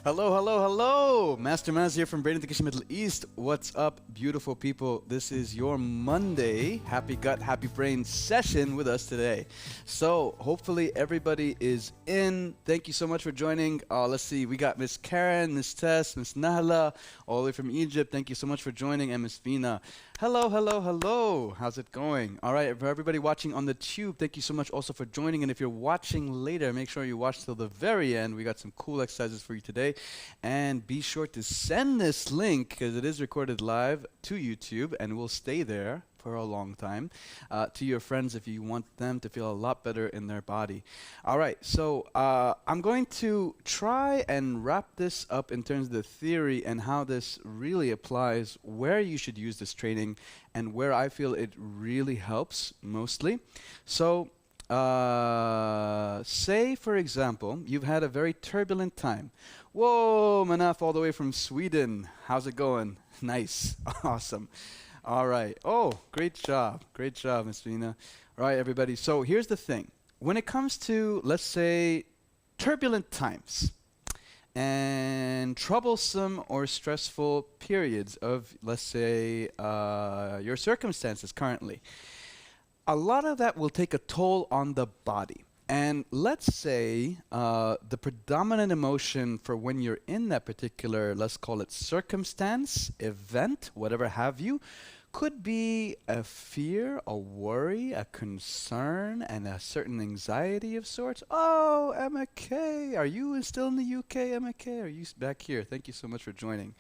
Hello, hello, hello! Master Maz here from Brain Education Middle East. What's up, beautiful people? This is your Monday Happy Gut, Happy Brain session with us today. So, hopefully everybody is in. Thank you so much for joining. Let's see, we got Miss Karen, Miss Tess, Miss Nahla, all the way from Egypt. Thank you so much for joining, and Miss Vina. Hello, hello, hello. How's it going? All right, for everybody watching on the tube, thank you so much also for joining. And if you're watching later, make sure you watch till the very end. We got some cool exercises for you today. And be sure to send this link, because it is recorded live, to YouTube, and will stay there for a long time, to your friends if you want them to feel a lot better in their body. All right, so I'm going to try and wrap this up in terms of the theory and how this really applies, where you should use this training, and where I feel it really helps mostly. So say, for example, you've had a very turbulent time. Whoa, Manaf, all the way from Sweden. How's it going? Nice. Awesome. All right. Oh, great job. Great job, Ms. Vina. All right, everybody. So here's the thing. When it comes to, let's say, turbulent times and troublesome or stressful periods of, let's say, your circumstances currently, a lot of that will take a toll on the body. And let's say the predominant emotion for when you're in that particular, let's call it circumstance, event, whatever have you, could be a fear, a worry, a concern, and a certain anxiety of sorts. Oh, Emma K, are you still in the UK, Emma K? Are you back here? Thank you so much for joining.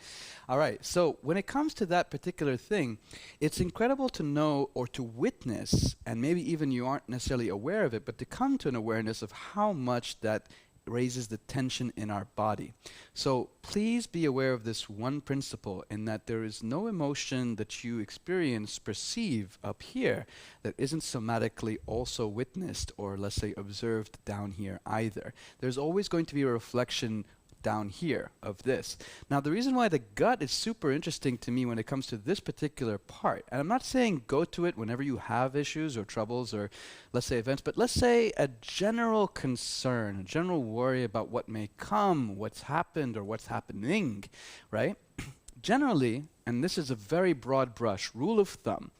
All right, so when it comes to that particular thing, it's incredible to know or to witness, and maybe even you aren't necessarily aware of it, but to come to an awareness of how much that raises the tension in our body. So please be aware of this one principle, in that there is no emotion that you experience, perceive up here that isn't somatically also witnessed or, let's say, observed down here either. There's always going to be a reflection down here of this. Now, the reason why the gut is super interesting to me when it comes to this particular part, and I'm not saying go to it whenever you have issues or troubles or, let's say, events, but let's say a general concern, a general worry about what may come, what's happened, or what's happening, right? Generally, and this is a very broad brush, rule of thumb,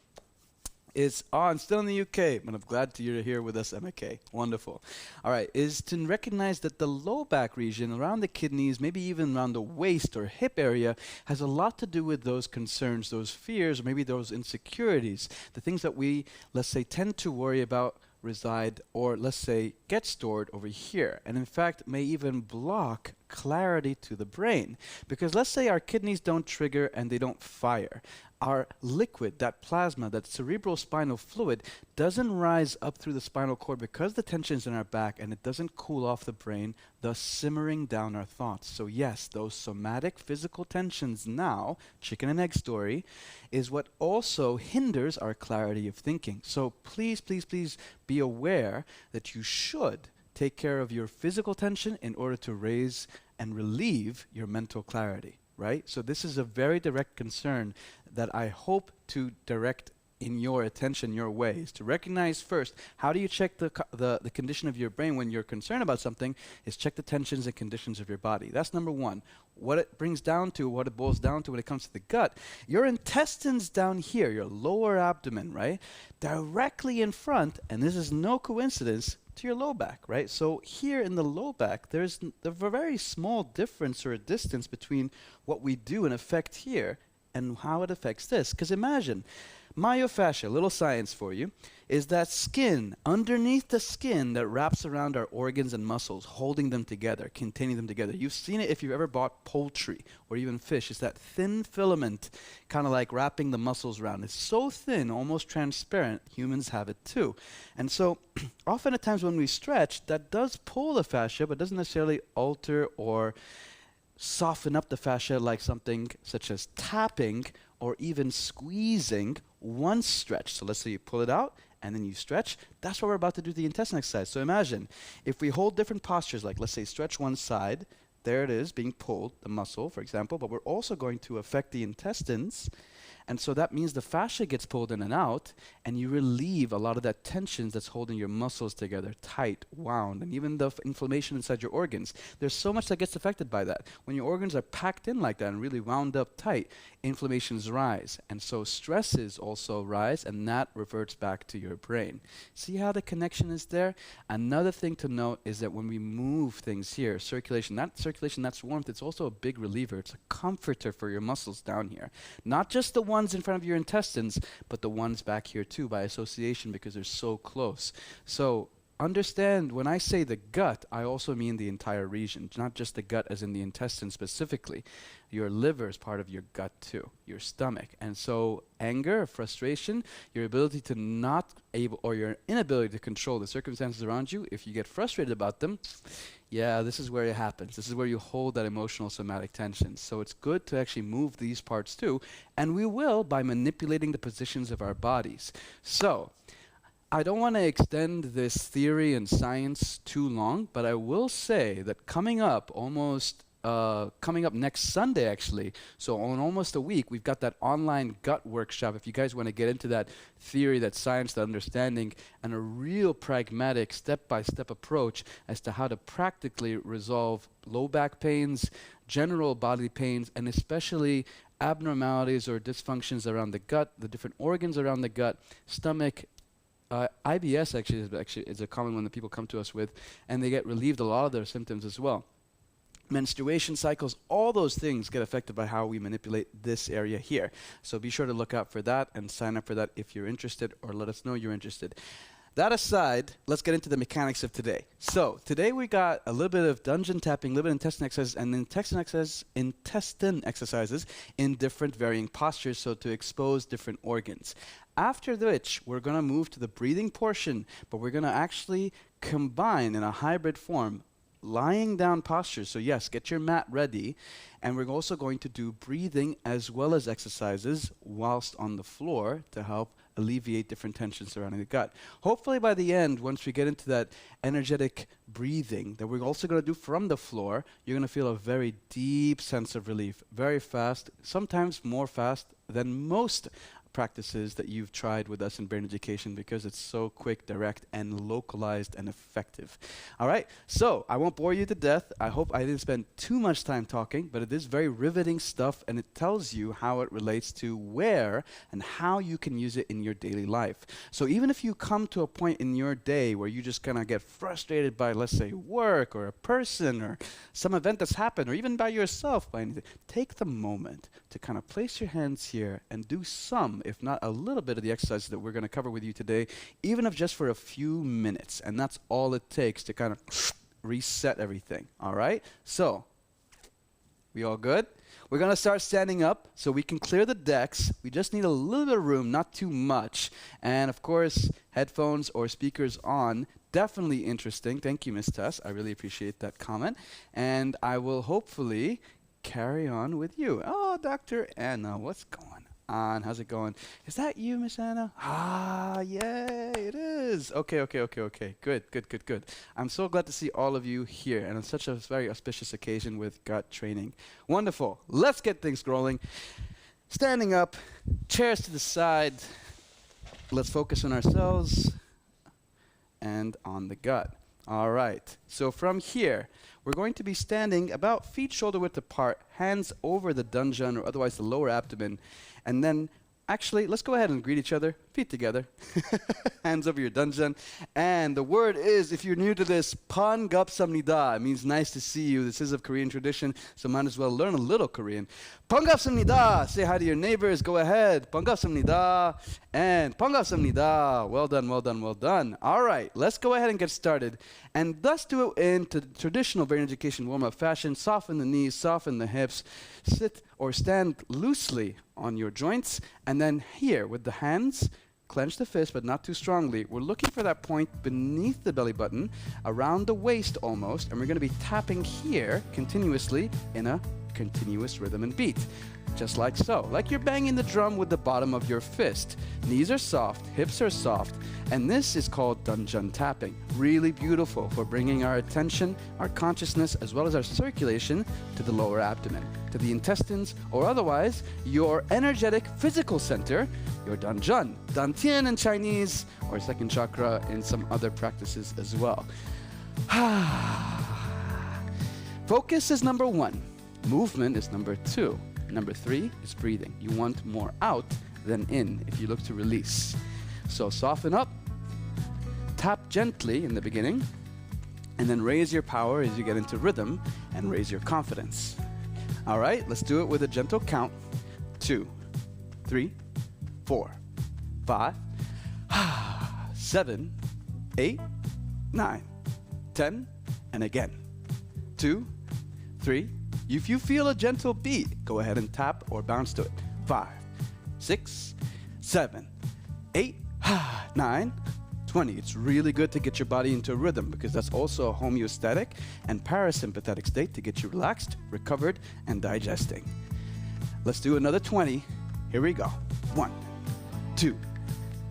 is, I'm still in the UK, but I'm glad you're here with us, MK. Wonderful. All right, is to recognize that the low back region, around the kidneys, maybe even around the waist or hip area, has a lot to do with those concerns, those fears, or maybe those insecurities, the things that we, let's say, tend to worry about reside, or let's say get stored over here, and in fact may even block clarity to the brain. Because let's say our kidneys don't trigger and they don't fire. Our liquid, that plasma, that cerebral spinal fluid, doesn't rise up through the spinal cord because the tension's in our back, and it doesn't cool off the brain, thus simmering down our thoughts. So yes, those somatic physical tensions now, chicken and egg story, is what also hinders our clarity of thinking. So please, please, please be aware that you should take care of your physical tension in order to raise and relieve your mental clarity, right? So this is a very direct concern that I hope to direct in your attention your way, is to recognize first, how do you check the condition of your brain when you're concerned about something, is check the tensions and conditions of your body. That's number one. What it brings down to, what it boils down to when it comes to the gut, your intestines down here, your lower abdomen, right? Directly in front, and this is no coincidence, to your low back, right? So here in the low back, there's a very small difference or a distance between what we do and affect here and how it affects this. Because imagine, myofascia, little science for you, is that skin underneath the skin that wraps around our organs and muscles, holding them together, containing them together. You've seen it if you've ever bought poultry or even fish. It's that thin filament, kind of like wrapping the muscles around. It's so thin, almost transparent. Humans have it too. And so often at times when we stretch, that does pull the fascia, but doesn't necessarily alter or soften up the fascia like something such as tapping or even squeezing once stretched. So let's say you pull it out and then you stretch. That's what we're about to do the intestine exercise. So imagine if we hold different postures, like let's say stretch one side, there it is being pulled, the muscle, for example, but we're also going to affect the intestines And so that means the fascia gets pulled in and out, and you relieve a lot of that tension that's holding your muscles together, tight, wound, and even the inflammation inside your organs. There's so much that gets affected by that. When your organs are packed in like that and really wound up tight, inflammations rise. And so stresses also rise, and that reverts back to your brain. See how the connection is there? Another thing to note is that when we move things here, circulation, that's warmth, it's also a big reliever. It's a comforter for your muscles down here. Not just the ones in front of your intestines, but the ones back here too, by association, because they're so close. So understand, when I say the gut, I also mean the entire region, not just the gut as in the intestine specifically. Your liver is part of your gut too, your stomach. And so anger, frustration, your ability to not able, or your inability to control the circumstances around you, if you get frustrated about them, yeah, this is where it happens. This is where you hold that emotional somatic tension. So it's good to actually move these parts too, and we will by manipulating the positions of our bodies. So I don't want to extend this theory and science too long, but I will say that coming up next Sunday actually, so in almost a week, we've got that online gut workshop. If you guys want to get into that theory, that science, that understanding, and a real pragmatic step-by-step approach as to how to practically resolve low back pains, general bodily pains, and especially abnormalities or dysfunctions around the gut, the different organs around the gut, stomach. IBS actually is a common one that people come to us with, and they get relieved a lot of their symptoms as well. Menstruation cycles, all those things get affected by how we manipulate this area here. So be sure to look out for that and sign up for that if you're interested, or let us know you're interested. That aside, let's get into the mechanics of today. So today we got a little bit of dungeon tapping, a little bit of intestine exercises, and intestine exercises in different varying postures, so to expose different organs. After which, we're going to move to the breathing portion, but we're going to actually combine in a hybrid form lying down postures. So yes, get your mat ready, and we're also going to do breathing as well as exercises whilst on the floor to help alleviate different tensions surrounding the gut. Hopefully by the end, once we get into that energetic breathing that we're also going to do from the floor, you're going to feel a very deep sense of relief, very fast, sometimes more fast than most practices that you've tried with us in brain education, because it's so quick, direct, and localized and effective. All right, so I won't bore you to death. I hope I didn't spend too much time talking, but it is very riveting stuff, and it tells you how it relates to where and how you can use it in your daily life. So even if you come to a point in your day where you just kind of get frustrated by, let's say, work or a person or some event that's happened, or even by yourself, by anything, take the moment to kind of place your hands here and do some, if not a little bit, of the exercises that we're going to cover with you today, even if just for a few minutes. And that's all it takes to kind of reset everything. All right? So, we all good? We're going to start standing up so we can clear the decks. We just need a little bit of room, not too much. And of course, headphones or speakers on. Definitely interesting. Thank you, Ms. Tess. I really appreciate that comment. And I will hopefully carry on with you. Oh, Dr. Anna, what's going on? How's it going? Is that you, Miss Anna? Ah, yay, it is. Okay. Good. I'm so glad to see all of you here, and on such a very auspicious occasion with gut training. Wonderful. Let's get things rolling. Standing up, chairs to the side. Let's focus on ourselves and on the gut. All right. So from here, we're going to be standing about feet shoulder width apart, hands over the dungeon, or otherwise the lower abdomen. And then, actually, let's go ahead and greet each other. Feet together. Hands over your dungeon. And the word is, if you're new to this, Pangapsamnida. It means nice to see you. This is of Korean tradition, so might as well learn a little Korean. Pangapsamnida. Say hi to your neighbors. Go ahead. Pangapsamnida. And Pangapsamnida. Well done. All right, let's go ahead and get started. And let's do it in traditional brain education warm-up fashion. Soften the knees, soften the hips. Sit or stand loosely on your joints. And then here, with the hands, clench the fist, but not too strongly. We're looking for that point beneath the belly button, around the waist almost, and we're going to be tapping here continuously in a continuous rhythm and beat. Just like so. Like you're banging the drum with the bottom of your fist. Knees are soft, hips are soft, and this is called dungeon tapping. Really beautiful for bringing our attention, our consciousness, as well as our circulation to the lower abdomen, to to the intestines, or otherwise your energetic physical center, your danzhen, dantian in Chinese, or second chakra in some other practices as well. Focus is number 1. Movement is number 2. Number 3 is breathing. You want more out than in if you look to release. So soften up, tap gently in the beginning, and then raise your power as you get into rhythm and raise your confidence. All right, let's do it with a gentle count. 2, 3, 4, 5, 7, 8, 9, 10, and again. 2, 3. If you feel a gentle beat, go ahead and tap or bounce to it. 5, 6, 7, 8, 9, 20. It's really good to get your body into a rhythm because that's also a homeostatic and parasympathetic state to get you relaxed, recovered, and digesting. Let's do another 20. Here we go. 1, 2,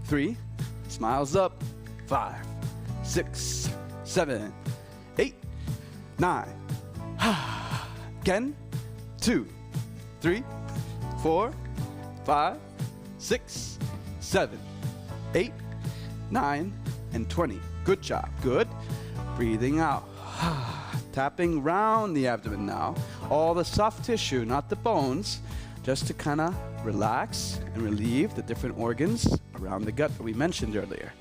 3. Smiles up. 5, 6, 7, 8, 9. Again. 2, 3, 4, 5, 6, 7, 8, 9, and 20. Good job. Good. Breathing out. Tapping round the abdomen now. All the soft tissue, not the bones, just to kind of relax and relieve the different organs around the gut that we mentioned earlier.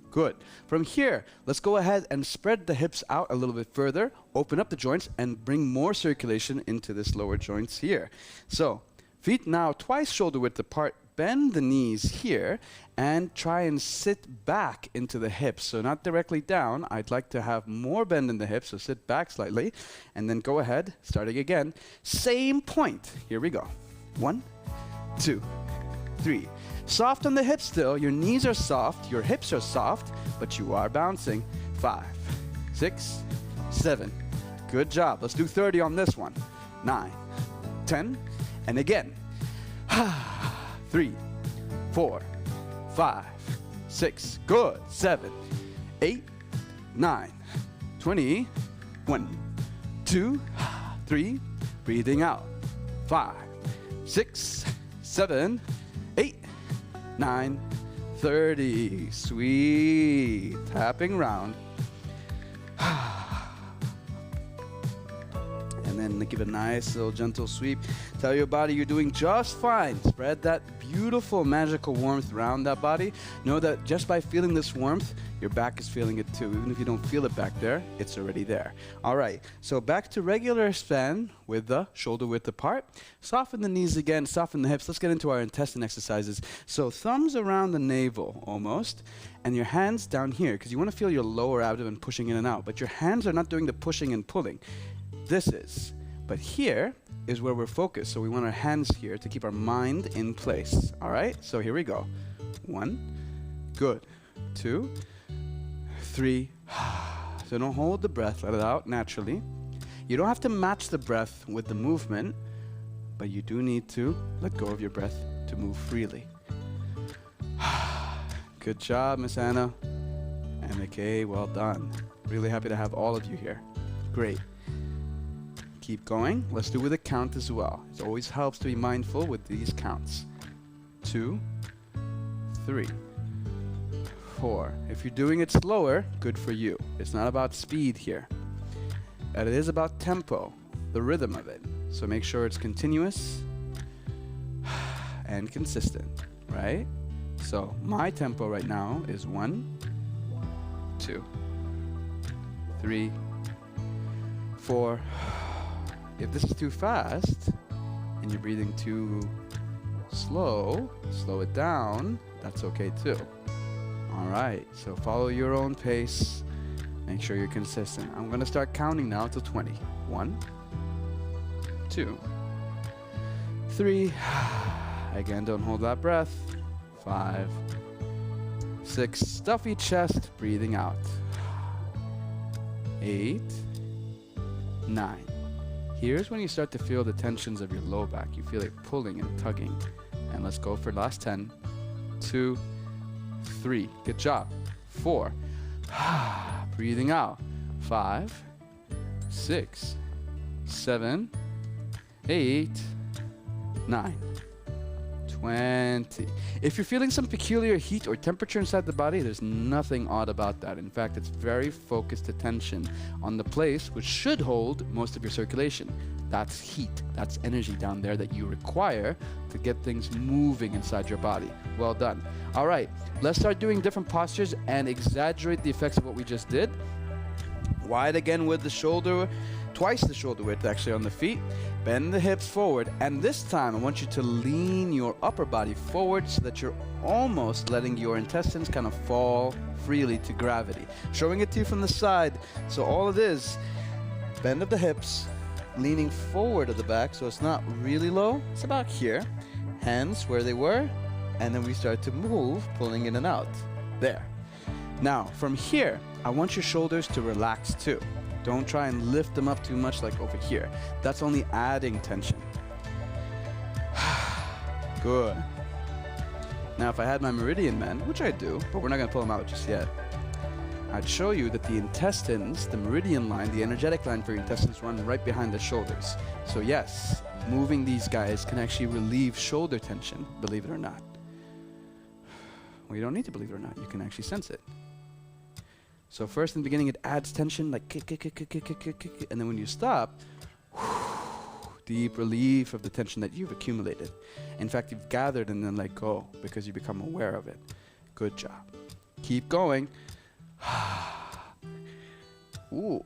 Good. From here, let's go ahead and spread the hips out a little bit further, open up the joints, and bring more circulation into this lower joints here. So, feet now twice shoulder width apart. Bend the knees here and try and sit back into the hips. So not directly down. I'd like to have more bend in the hips, so sit back slightly. And then go ahead, starting again. Same point. Here we go. 1, 2, 3. Soft on the hips still. Your knees are soft. Your hips are soft. But you are bouncing. 5, 6, 7. Good job. Let's do 30 on this one. 9, 10. And again. 3, 4, 5, 6. Good. 7, 8, 9, 20. 1, 2, 3. Breathing out. 5, 6, 7, 8, 9, 30. Sweet. Tapping round. And then give a nice little gentle sweep. Tell your body you're doing just fine. Spread that beautiful magical warmth around that body. Know that just by feeling this warmth, your back is feeling it too. Even if you don't feel it back there, it's already there. All right, so back to regular span with the shoulder width apart. Soften the knees again, soften the hips. Let's get into our intestine exercises. So thumbs around the navel almost, and your hands down here, because you want to feel your lower abdomen pushing in and out, but your hands are not doing the pushing and pulling. This is. But here is where we're focused. So we want our hands here to keep our mind in place. All right? So here we go. 1. Good. 2. 3. So don't hold the breath. Let it out naturally. You don't have to match the breath with the movement, but you do need to let go of your breath to move freely. Good job, Miss Anna. And McKay, well done. Really happy to have all of you here. Great. Keep going. Let's do with a count as well. It always helps to be mindful with these counts. 2, 3, 4. If you're doing it slower, good for you. It's not about speed here. It is about tempo, the rhythm of it. So make sure it's continuous and consistent, right? So my tempo right now is 1, 2, 3, 4. If this is too fast and you're breathing too slow, slow it down. That's okay too. All right, so follow your own pace. Make sure you're consistent. I'm going to start counting now to 20. 1, 2, 3. Again, don't hold that breath. 5, 6. Stuffy chest, breathing out. 8, 9. Here's when you start to feel the tensions of your low back. You feel it pulling and tugging. And let's go for last 10. 2, 3. Good job. 4. Breathing out. 5, 6, 7, 8, 9, 20. If you're feeling some peculiar heat or temperature inside the body, there's nothing odd about that. In fact, it's very focused attention on the place which should hold most of your circulation. That's heat. That's energy down there that you require to get things moving inside your body. Well done. All right, let's start doing different postures and exaggerate the effects of what we just did. Wide again with the shoulder, twice the shoulder width actually on the feet. Bend the hips forward, and this time I want you to lean your upper body forward so that you're almost letting your intestines kind of fall freely to gravity. Showing it to you from the side. So all it is, bend of the hips, leaning forward of the back so it's not really low. It's about here. Hands where they were, and then we start to move, pulling in and out. There. Now, from here, I want your shoulders to relax too. Don't try and lift them up too much like over here. That's only adding tension. Good. Now, if I had my meridian men, which I do, but we're not going to pull them out just yet, I'd show you that the intestines, the meridian line, the energetic line for your intestines run right behind the shoulders. So yes, moving these guys can actually relieve shoulder tension, believe it or not. Well, you don't need to believe it or not. You can actually sense it. So first in the beginning, it adds tension, like kick, kick, kick, kick, kick, kick, kick, kick. And then when you stop, deep relief of the tension that you've accumulated. In fact, you've gathered and then let go because you become aware of it. Good job. Keep going. Ooh,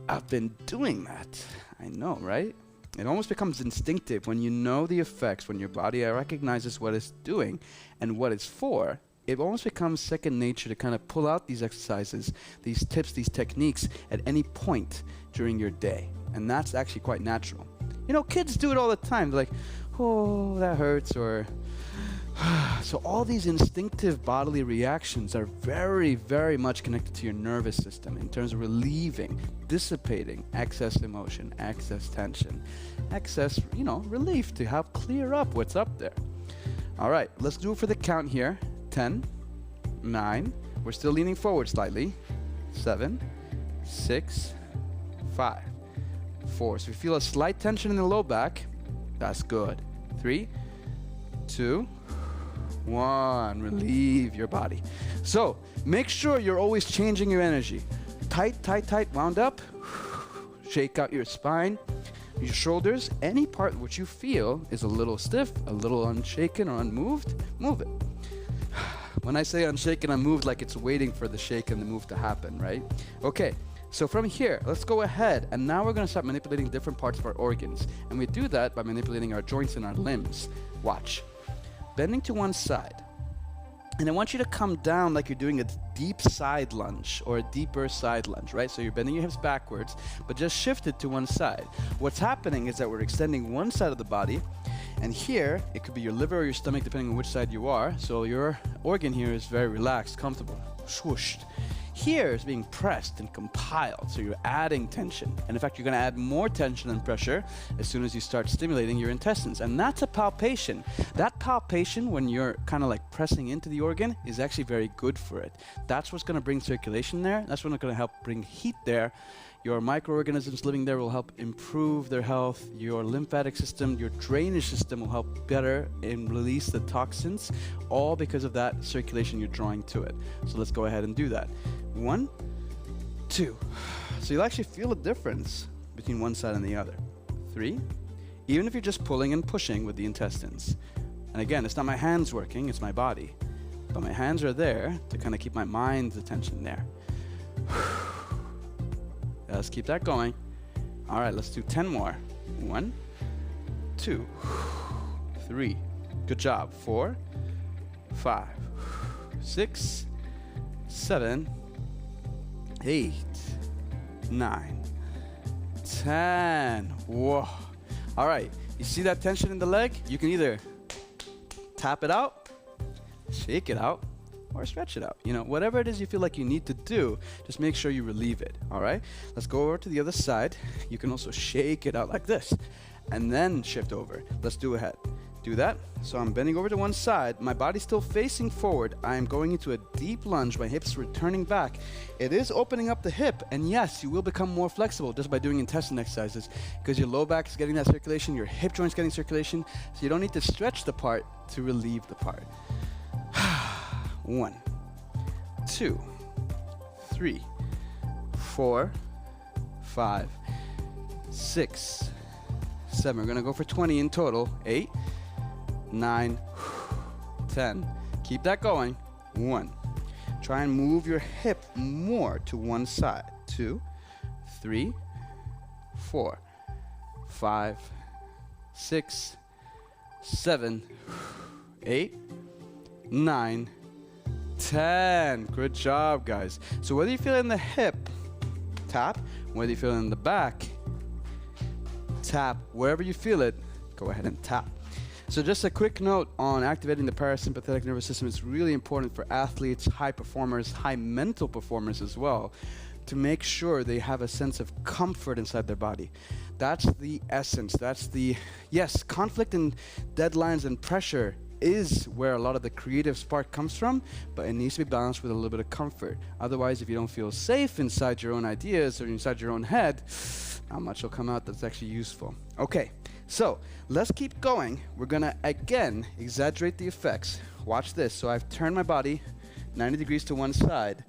I've been doing that. I know, right? It almost becomes instinctive when you know the effects, when your body recognizes what it's doing and what it's for. It almost becomes second nature to kind of pull out these exercises, these tips, these techniques at any point during your day. And that's actually quite natural. You know, kids do it all the time. They're like, oh, that hurts, or... So all these instinctive bodily reactions are very, very much connected to your nervous system in terms of relieving, dissipating excess emotion, excess tension, excess, relief to help clear up what's up there. All right, let's do it for the count here. 10, 9, we're still leaning forward slightly. 7, 6, 5, 4. So we feel a slight tension in the low back. That's good. 3, 2, 1. Relieve your body. So make sure you're always changing your energy. Tight, tight, tight, wound up. Shake out your spine, your shoulders. Any part which you feel is a little stiff, a little unshaken or unmoved, move it. When I say unshaken, unmoved, like it's waiting for the shake and the move to happen, right? Okay, so from here, let's go ahead. And now we're going to start manipulating different parts of our organs. And we do that by manipulating our joints and our limbs. Watch. Bending to one side. And I want you to come down like you're doing a deep side lunge or a deeper side lunge, right? So you're bending your hips backwards, but just shift it to one side. What's happening is that we're extending one side of the body, and here, it could be your liver or your stomach, depending on which side you are. So your organ here is very relaxed, comfortable, swooshed. Here is being pressed and compiled, so you're adding tension. And in fact, you're going to add more tension and pressure as soon as you start stimulating your intestines. And that's a palpation. That palpation, when you're kind of like pressing into the organ, is actually very good for it. That's what's going to bring circulation there. That's what's going to help bring heat there. Your microorganisms living there will help improve their health. Your lymphatic system, your drainage system will help better and release the toxins, all because of that circulation you're drawing to it. So let's go ahead and do that. 1, 2. So you'll actually feel a difference between one side and the other. 3. Even if you're just pulling and pushing with the intestines. And again, it's not my hands working, it's my body. But my hands are there to kind of keep my mind's attention there. Let's keep that going. All right, let's do 10 more. 1, 2, 3. Good job. 4, 5, 6, 7, 8, 9, 10. Whoa. All right, you see that tension in the leg? You can either tap it out, shake it out, or stretch it out. Whatever it is you feel like you need to do, just make sure you relieve it. All right, let's go over to the other side. You can also shake it out like this and then shift over. Let's do ahead. Do that. So I'm bending over to one side. My body's still facing forward. I am going into a deep lunge. My hips returning back. It is opening up the hip. And yes, you will become more flexible just by doing intestine exercises because your low back is getting that circulation. Your hip joint's getting circulation. So you don't need to stretch the part to relieve the part. 1, 2, 3, 4, 5, 6, 7. We're going to go for 20 in total. 8, 9, 10. Keep that going. 1. Try and move your hip more to one side. 2, 3, 4, 5, 6, 7, 8, 9, 10. Good job, guys. So whether you feel it in the hip, tap. Whether you feel it in the back, tap. Wherever you feel it, go ahead and tap. So just a quick note on activating the parasympathetic nervous system. It's really important for athletes, high performers, high mental performers as well, to make sure they have a sense of comfort inside their body. That's the essence. That's the, yes, conflict and deadlines and pressure is where a lot of the creative spark comes from, but it needs to be balanced with a little bit of comfort. Otherwise, if you don't feel safe inside your own ideas or inside your own head, not much will come out that's actually useful. Okay, so let's keep going. We're gonna again exaggerate the effects. Watch this. So I've turned my body 90 degrees to one side,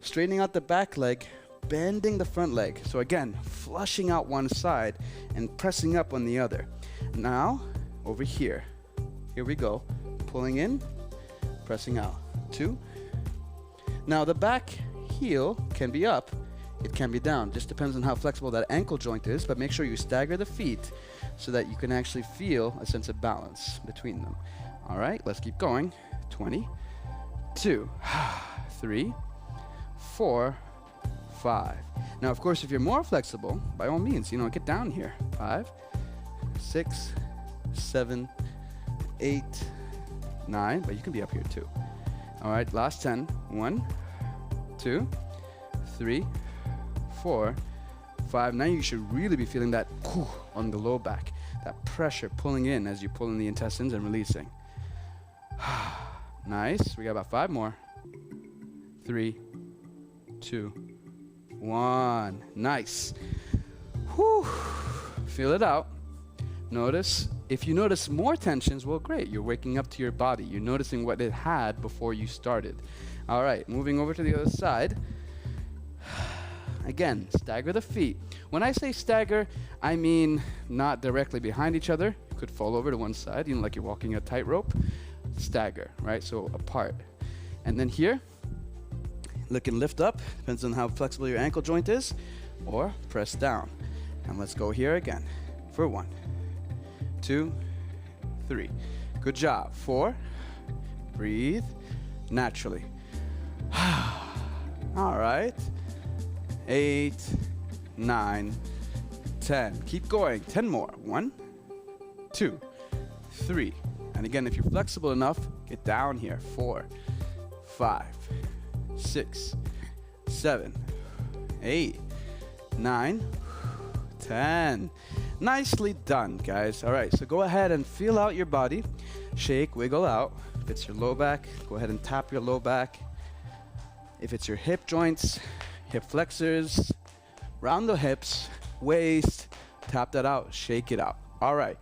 straightening out the back leg, bending the front leg. So again, flushing out one side and pressing up on the other. Now, over here. Here we go. Pulling in, pressing out. 2. Now the back heel can be up, it can be down. Just depends on how flexible that ankle joint is, but make sure you stagger the feet so that you can actually feel a sense of balance between them. All right, let's keep going. 20, 2, 3, 4, 5. Now, of course, if you're more flexible, by all means, get down here. 5, 6, 7, 8, 9, but you can be up here too. All right, last 10. 1, 2, 3, 4, 5. Now you should really be feeling that on the low back, that pressure pulling in as you pull in the intestines and releasing. Nice. We got about 5 more. 3, 2, 1. Nice. Whew. Feel it out. Notice. If you notice more tensions, well, great. You're waking up to your body. You're noticing what it had before you started. All right, moving over to the other side. Again, stagger the feet. When I say stagger, I mean not directly behind each other. You could fall over to one side, like you're walking a tightrope. Stagger, right? So apart. And then here, look and lift up. Depends on how flexible your ankle joint is. Or press down. And let's go here again for 1, 2, 3. Good job. 4. Breathe naturally. All right. 8, 9, 10. Keep going. 10 more. 1, 2, 3. And again, if you're flexible enough, get down here. 4, 5, 6, 7, 8, 9, 10. Nicely done, guys. All right, so go ahead and feel out your body. Shake, wiggle out. If it's your low back, go ahead and tap your low back. If it's your hip joints, hip flexors, round the hips, waist, tap that out, shake it out. All right,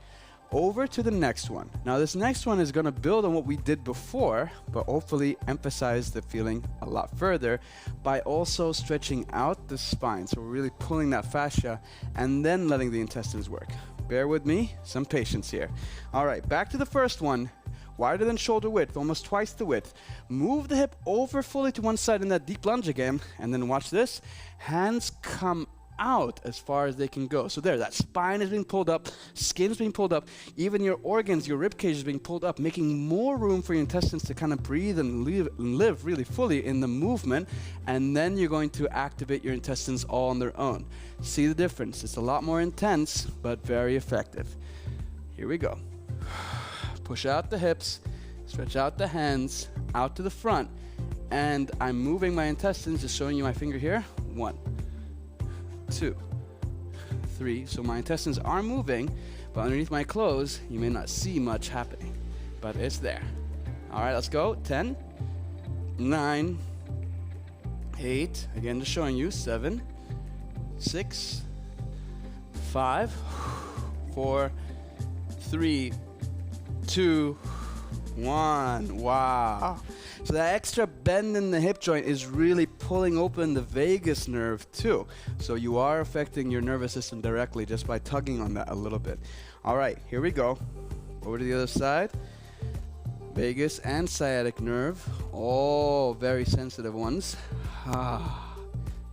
over to the next one. Now this next one is gonna build on what we did before, but hopefully emphasize the feeling a lot further by also stretching out the spine. So we're really pulling that fascia and then letting the intestines work. Bear with me, some patience here. All right, back to the first one. Wider than shoulder width, almost twice the width. Move the hip over fully to one side in that deep lunge again, and then watch this. Hands come out as far as they can go. So there, that spine is being pulled up, skin's being pulled up, even your organs, your rib cage is being pulled up, making more room for your intestines to kind of breathe and live really fully in the movement, and then you're going to activate your intestines all on their own. See the difference? It's a lot more intense, but very effective. Here we go. Push out the hips, stretch out the hands, out to the front, and I'm moving my intestines, just showing you my finger here. 1, 2, 3. So my intestines are moving, But underneath my clothes, you may not see much happening, but it's there. All right, let's go. 10, 9, 8, again just showing you, 7, 6, 5, 4, 3, 2, 1. Wow. So that extra bend in the hip joint is really pulling open the vagus nerve too. So you are affecting your nervous system directly just by tugging on that a little bit. All right, here we go. Over to the other side. Vagus and sciatic nerve, all very sensitive ones.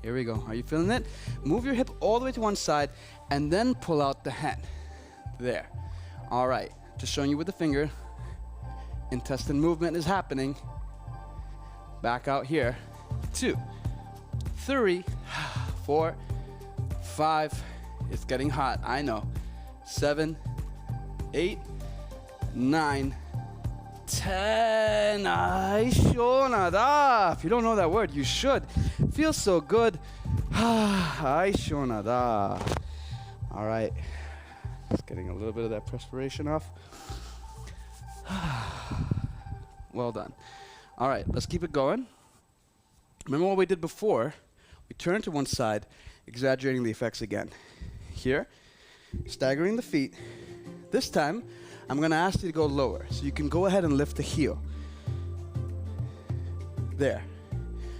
Here we go. Are you feeling it? Move your hip all the way to one side and then pull out the hand. There. All right. Just showing you with the finger. Intestine movement is happening. Back out here. 2, 3, 4, 5. It's getting hot. I know. 7, 8, 9, 10. Ay, shonada. If you don't know that word, you should. Feels so good. Ay, shonada. All right. Just getting a little bit of that perspiration off. Well done. All right, let's keep it going. Remember what we did before? We turned to one side, exaggerating the effects again. Here, staggering the feet. This time, I'm going to ask you to go lower. So you can go ahead and lift the heel. There.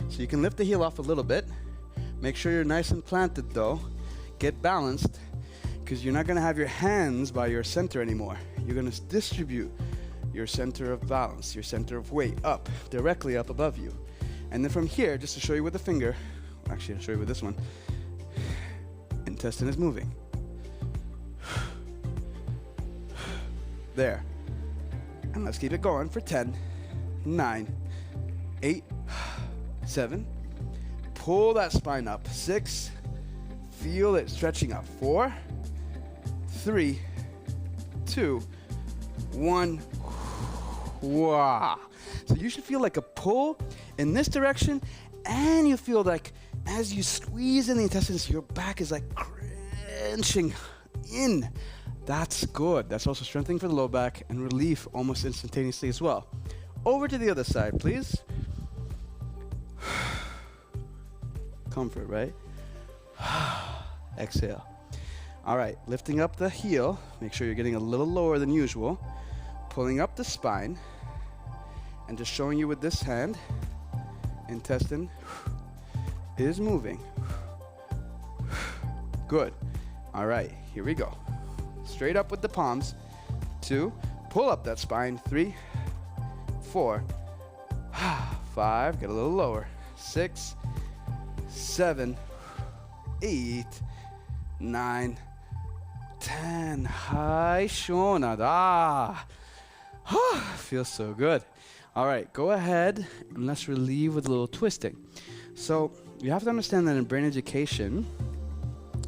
So you can lift the heel off a little bit. Make sure you're nice and planted though. Get balanced, because you're not going to have your hands by your center anymore. You're going to distribute your center of balance, your center of weight up, directly up above you. And then from here, just to show you with the finger, actually I'll show you with this one, intestine is moving. There. And let's keep it going for 10, 9, 8, 7. Pull that spine up. 6. Feel it stretching up. 4, 3, 2, 1. Wow. So you should feel like a pull in this direction, and you feel like as you squeeze in the intestines, your back is like crunching in. That's good. That's also strengthening for the low back and relief almost instantaneously as well. Over to the other side, please. Comfort, right? Exhale. All right, lifting up the heel. Make sure you're getting a little lower than usual. Pulling up the spine. And just showing you with this hand, intestine is moving. Good. All right, here we go. Straight up with the palms. 2, pull up that spine. 3, 4, 5, get a little lower. 6, 7, 8, 9, 10. Hi, Shonada. Feels so good. All right, go ahead and let's relieve with a little twisting. So you have to understand that in brain education,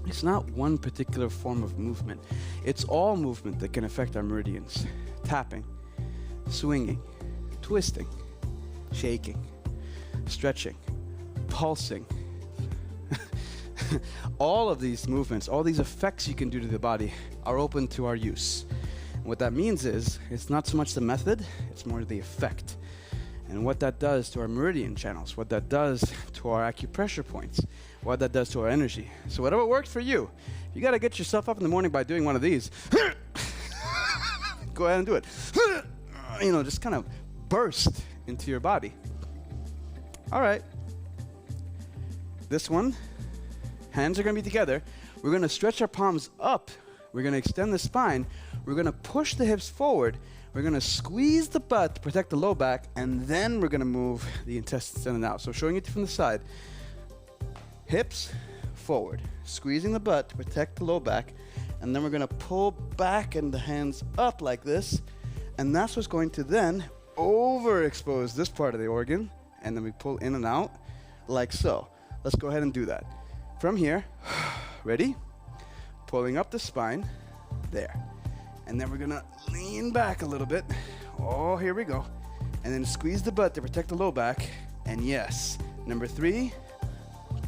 it's not one particular form of movement. It's all movement that can affect our meridians. Tapping, swinging, twisting, shaking, stretching, pulsing. All of these movements, all these effects you can do to the body are open to our use. And what that means is, it's not so much the method, it's more the effect. And what that does to our meridian channels, what that does to our acupressure points, what that does to our energy. So whatever works for you, you got to get yourself up in the morning by doing one of these. Go ahead and do it. You know, just kind of burst into your body. All right. This one, hands are going to be together. We're going to stretch our palms up. We're going to extend the spine. We're going to push the hips forward. We're going to squeeze the butt to protect the low back, and then we're going to move the intestines in and out. So showing it from the side. Hips forward, squeezing the butt to protect the low back, and then we're going to pull back and the hands up like this, and that's what's going to then overexpose this part of the organ, and then we pull in and out like so. Let's go ahead and do that. From here, ready? Pulling up the spine, there. And then we're gonna lean back a little bit. Oh, here we go. And then squeeze the butt to protect the low back. And yes, number 3,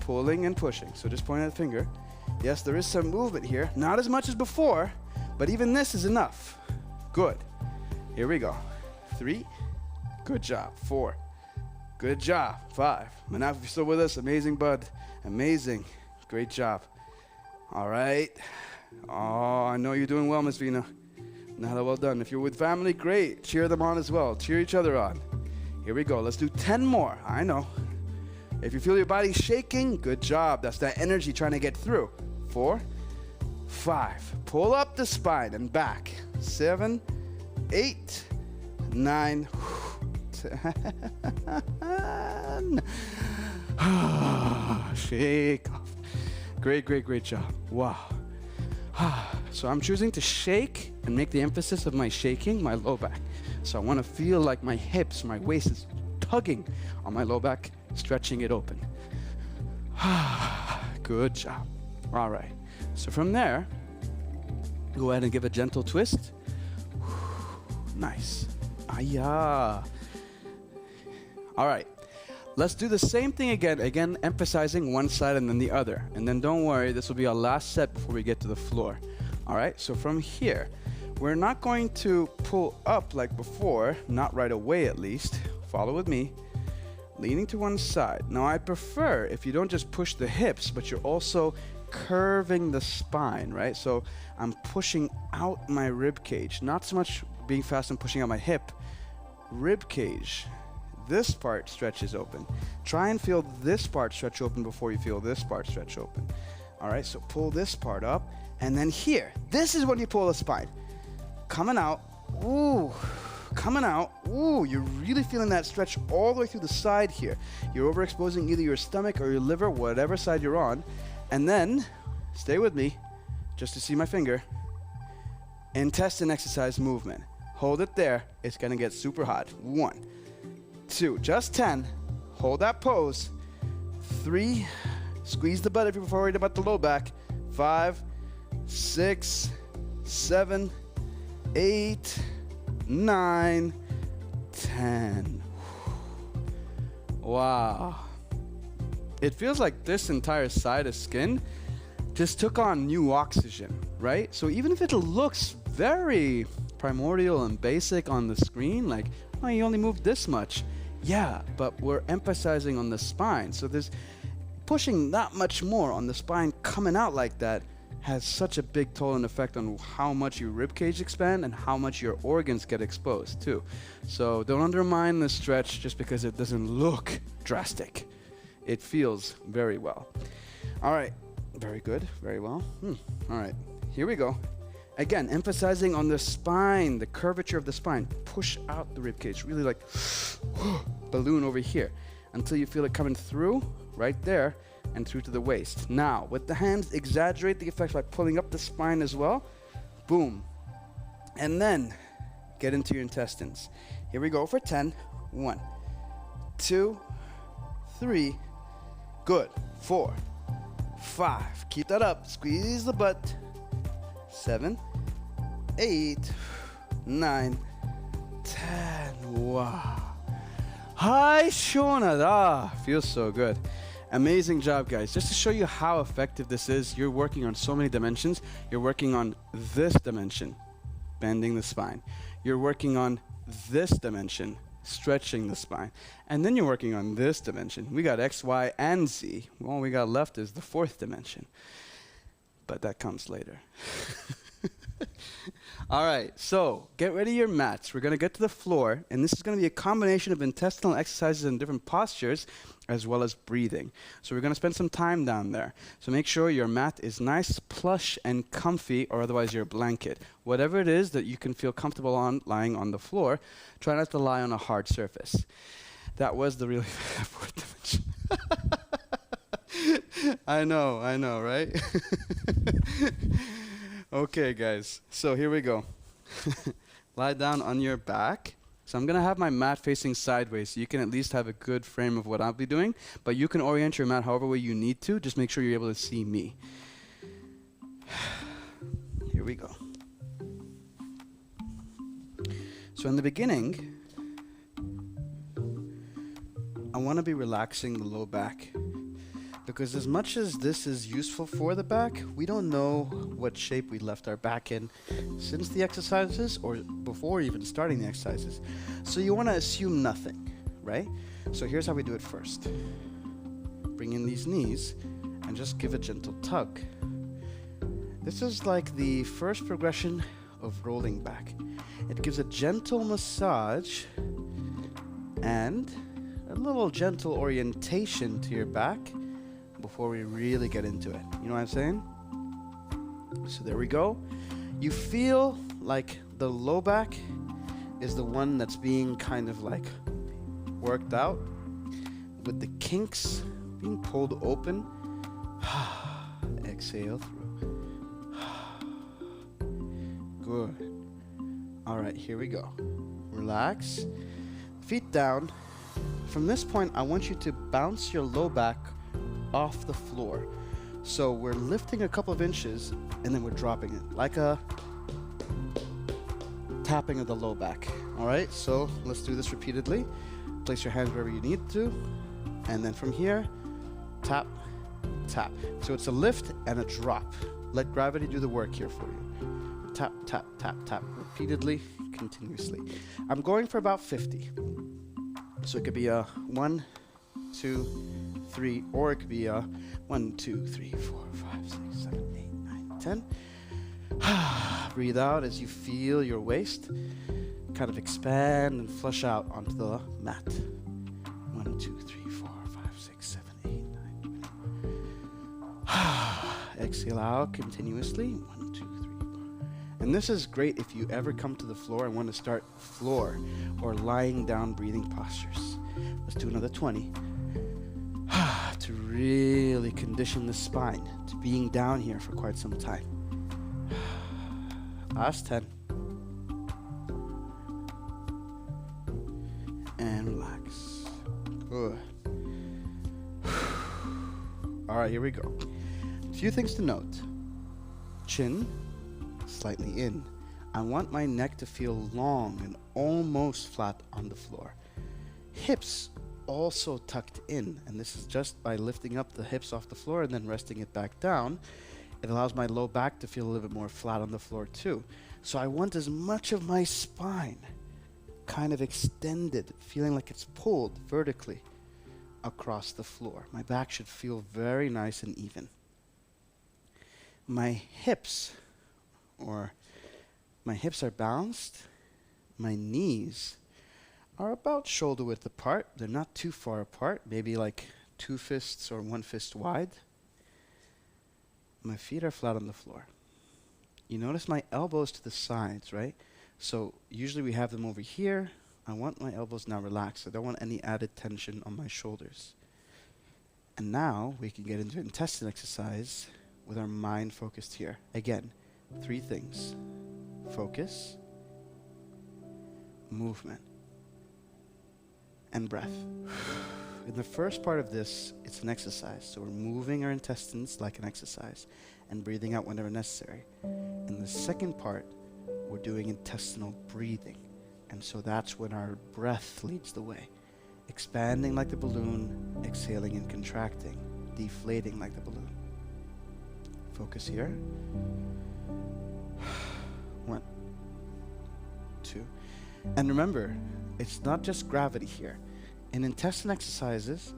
pulling and pushing. So just pointing at the finger. Yes, there is some movement here. Not as much as before, But even this is enough. Good. Here we go. 3. Good job. 4. Good job. 5. Manaf, if you're still with us, amazing, bud. Amazing. Great job. All right. Oh, I know you're doing well, Miss Vina. Nada, well done. If you're with family, great. Cheer them on as well. Cheer each other on. Here we go. Let's do 10 more. I know. If you feel your body shaking, good job. That's that energy trying to get through. 4, 5. Pull up the spine and back. 7, 8, 9, 10. Shake off. Great, great, great job. Wow. So I'm choosing to shake and make the emphasis of my shaking my low back. So I want to feel like my hips, my waist is tugging on my low back, stretching it open. Good job. All right. So from there, go ahead and give a gentle twist. Nice. Aya. All right. Let's do the same thing again, emphasizing one side and then the other. And then don't worry, this will be our last set before we get to the floor. All right, so from here, we're not going to pull up like before, not right away at least. Follow with me, leaning to one side. Now I prefer if you don't just push the hips, but you're also curving the spine, right? So I'm pushing out my rib cage, not so much being fast and pushing out my hip. Rib cage. This part stretches open. Try and feel this part stretch open before you feel this part stretch open. All right, so pull this part up. And then here, this is when you pull the spine. Coming out. Ooh. Coming out. Ooh, you're really feeling that stretch all the way through the side here. You're overexposing either your stomach or your liver, whatever side you're on. And then, stay with me, just to see my finger. Intestine exercise movement. Hold it there. It's going to get super hot. 1, 2, just 10. Hold that pose. 3, squeeze the butt if you're worried about the low back. 5, 6, 7, 8, 9, 10. Wow. It feels like this entire side of skin just took on new oxygen, right? So even if it looks very primordial and basic on the screen, like, oh, you only moved this much. Yeah, but we're emphasizing on the spine. So there's pushing that much more on the spine coming out like that has such a big toll and effect on how much your rib cage expand and how much your organs get exposed too. So don't undermine the stretch just because it doesn't look drastic. It feels very well. All right, very good, very well. All right, here we go. Again, emphasizing on the spine, the curvature of the spine. Push out the rib cage, really like balloon over here until you feel it coming through right there and through to the waist. Now, with the hands, exaggerate the effect by pulling up the spine as well. Boom. And then get into your intestines. Here we go for 10. 1, 2, 3. Good. 4, 5. Keep that up. Squeeze the butt. 7, 8, 9, 10. Wow. Hi, Shona. Feels so good. Amazing job, guys. Just to show you how effective this is, you're working on so many dimensions. You're working on this dimension, bending the spine. You're working on this dimension, stretching the spine. And then you're working on this dimension. We got X, Y, and Z. All we got left is the 4th dimension. But that comes later. All right, so get ready your mats. We're going to get to the floor, and this is going to be a combination of intestinal exercises and different postures, as well as breathing. So we're going to spend some time down there. So make sure your mat is nice, plush, and comfy, or otherwise your blanket. Whatever it is that you can feel comfortable on lying on the floor, try not to lie on a hard surface. That was the really 4th dimension. I know, right? Okay, guys, so here we go. Lie down on your back. So I'm going to have my mat facing sideways so you can at least have a good frame of what I'll be doing, but you can orient your mat however way you need to. Just make sure you're able to see me. Here we go. So in the beginning, I want to be relaxing the low back. Because as much as this is useful for the back, we don't know what shape we left our back in since the exercises or before even starting the exercises. So you want to assume nothing, right? So here's how we do it first. Bring in these knees and just give a gentle tug. This is like the first progression of rolling back. It gives a gentle massage and a little gentle orientation to your back before we really get into it. You know what I'm saying? So there we go. You feel like the low back is the one that's being kind of like worked out with the kinks being pulled open. Exhale through. Good. All right, here we go. Relax. Feet down. From this point, I want you to bounce your low back off the floor. So we're lifting a couple of inches and then we're dropping it like a tapping of the low back. All right, so let's do this repeatedly. Place your hands wherever you need to, and then from here, tap, tap. So it's a lift and a drop. Let gravity do the work here for you. Tap, tap, tap, tap, repeatedly, continuously. I'm going for about 50. So it could be a 1, 2, 3, or it could be a 1, 2, 3, 4, 5, 6, 7, 8, 9, 10. Breathe out as you feel your waist kind of expand and flush out onto the mat. 1, 2, 3, 4, 5, 6, 7, 8, 9, 10. Exhale out continuously. 1, 2, 3, 4. And this is great if you ever come to the floor and want to start floor or lying down breathing postures. Let's do another 20. To really condition the spine to being down here for quite some time. Last 10. And relax. Good. All right, here we go. A few things to note. Chin slightly in. I want my neck to feel long and almost flat on the floor. Hips also tucked in, and this is just by lifting up the hips off the floor and then resting it back down. It allows my low back to feel a little bit more flat on the floor too. So I want as much of my spine kind of extended, feeling like it's pulled vertically across the floor. My back should feel very nice and even. My hips are balanced. My knees are about shoulder width apart. They're not too far apart, maybe like 2 fists or 1 fist wide. My feet are flat on the floor. You notice my elbows to the sides, right? So usually we have them over here. I want my elbows now relaxed. I don't want any added tension on my shoulders. And now we can get into intestine exercise with our mind focused here. Again, 3 things. Focus, movement, and breath. In the first part of this, it's an exercise. So we're moving our intestines like an exercise and breathing out whenever necessary. In the second part, we're doing intestinal breathing. And so that's when our breath leads the way. Expanding like the balloon, exhaling and contracting, deflating like the balloon. Focus here. 1, 2. And remember, it's not just gravity here. In intestine exercises,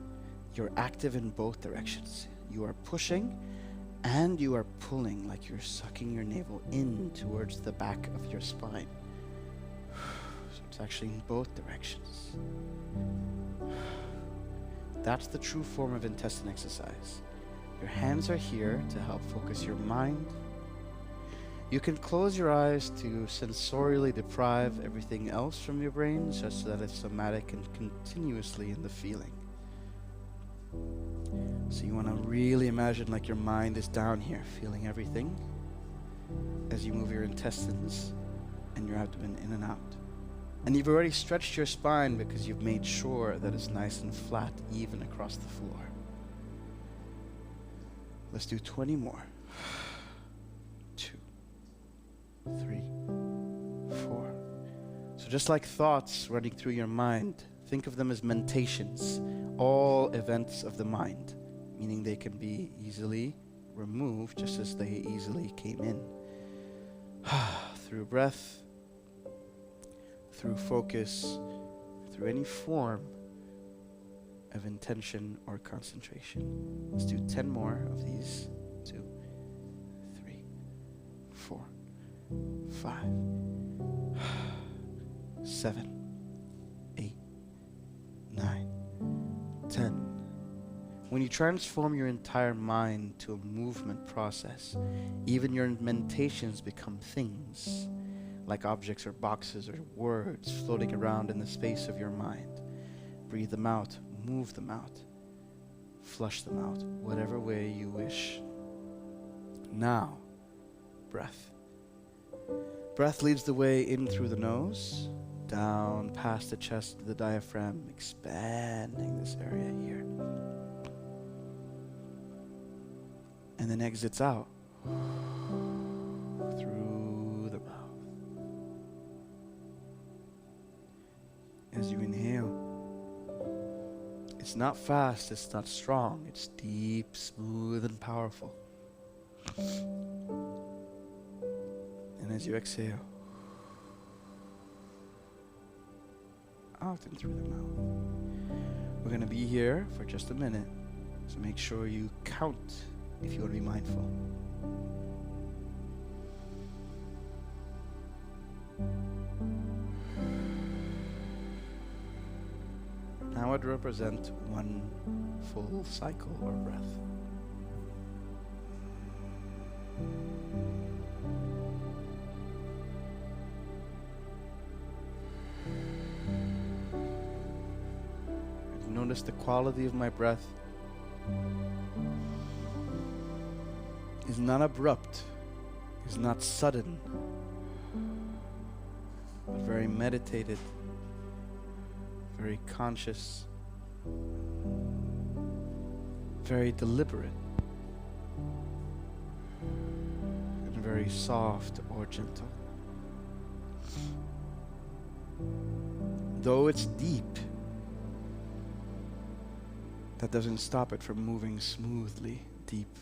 you're active in both directions. You are pushing and you are pulling, like you're sucking your navel in towards the back of your spine. So it's actually in both directions. That's the true form of intestine exercise. Your hands are here to help focus your mind. You can close your eyes to sensorially deprive everything else from your brain, such that it's somatic and continuously in the feeling. So you want to really imagine like your mind is down here, feeling everything as you move your intestines and your abdomen in and out. And you've already stretched your spine because you've made sure that it's nice and flat, even across the floor. Let's do 20 more. 2, 3, 4. So just like thoughts running through your mind, think of them as mentations, all events of the mind. meaning they can be easily removed just as they easily came in. Through breath, through focus, through any form of intention or concentration. Let's do 10 more of these. 2, 3, 4, 5, 7, 8, 9, 10. When you transform your entire mind to a movement process, even your meditations become things, like objects or boxes or words floating around in the space of your mind. Breathe them out, move them out, flush them out, whatever way you wish. Now, breath. Breath leads the way in through the nose, down past the chest to the diaphragm, expanding this area here. And then exits out through the mouth. As you inhale, it's not fast, it's not strong, it's deep, smooth, and powerful. And as you exhale, out and through the mouth. We're going to be here for just a minute, so make sure you count if you want to be mindful. Now I'd represent one full cycle or breath. Notice the quality of my breath is not abrupt, is not sudden, but very meditated, very conscious, very deliberate, and very soft or gentle. Though it's deep, that doesn't stop it from moving smoothly, deep.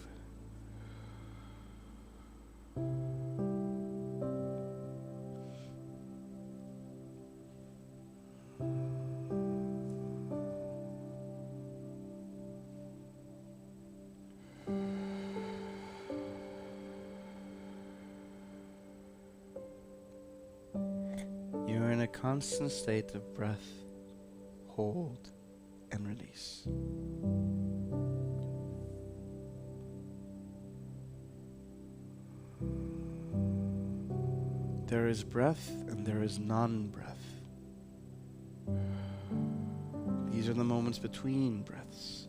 You're in a constant state of breath, hold, and release. There is breath and there is non-breath. These are the moments between breaths,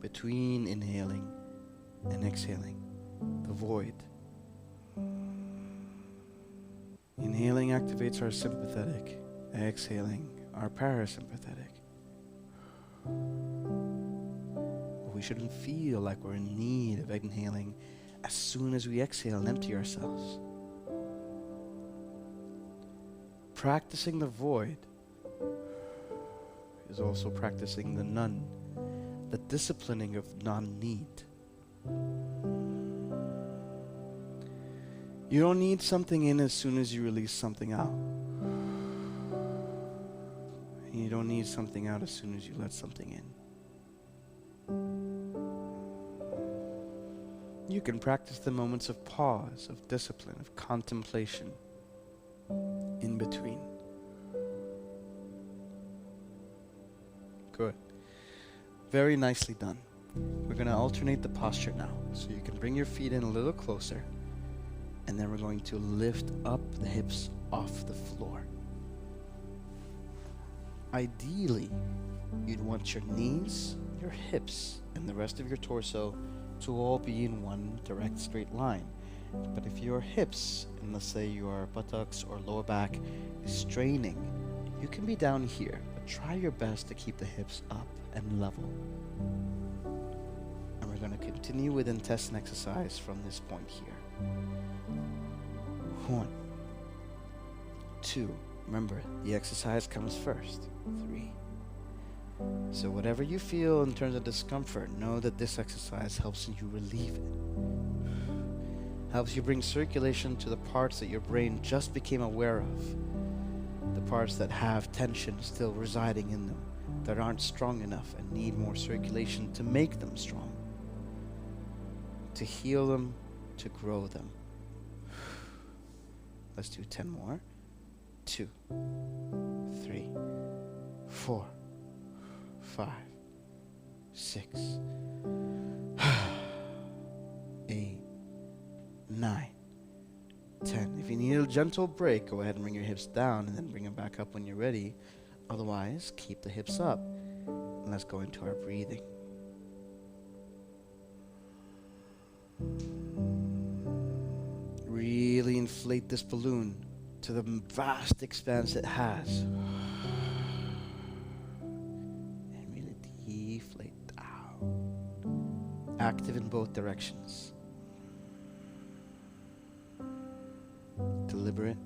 between inhaling and exhaling, the void. Inhaling activates our sympathetic, exhaling our parasympathetic. We shouldn't feel like we're in need of inhaling as soon as we exhale and empty ourselves. Practicing the void is also practicing the none, the disciplining of non-need. You don't need something in as soon as you release something out. And you don't need something out as soon as you let something in. You can practice the moments of pause, of discipline, of contemplation in between. Good. Very nicely done. We're going to alternate the posture now. So you can bring your feet in a little closer, and then we're going to lift up the hips off the floor. Ideally, you'd want your knees, your hips, and the rest of your torso to all be in one direct straight line. But if your hips, and let's say your buttocks or lower back is straining, you can be down here, but try your best to keep the hips up and level. And we're going to continue with intestine exercise from this point here. 1, 2, remember the exercise comes first. 3, So whatever you feel in terms of discomfort, know that this exercise helps you relieve it. Helps you bring circulation to the parts that your brain just became aware of. The parts that have tension still residing in them, that aren't strong enough and need more circulation to make them strong. To heal them, to grow them. Let's do 10 more. 2, 3, 4, 5, 6, 8, 9, 10. If you need a gentle break, go ahead and bring your hips down and then bring them back up when you're ready. Otherwise, keep the hips up. And let's go into our breathing. Really inflate this balloon to the vast expanse it has. And really deflate down. Active in both directions. Deliberate.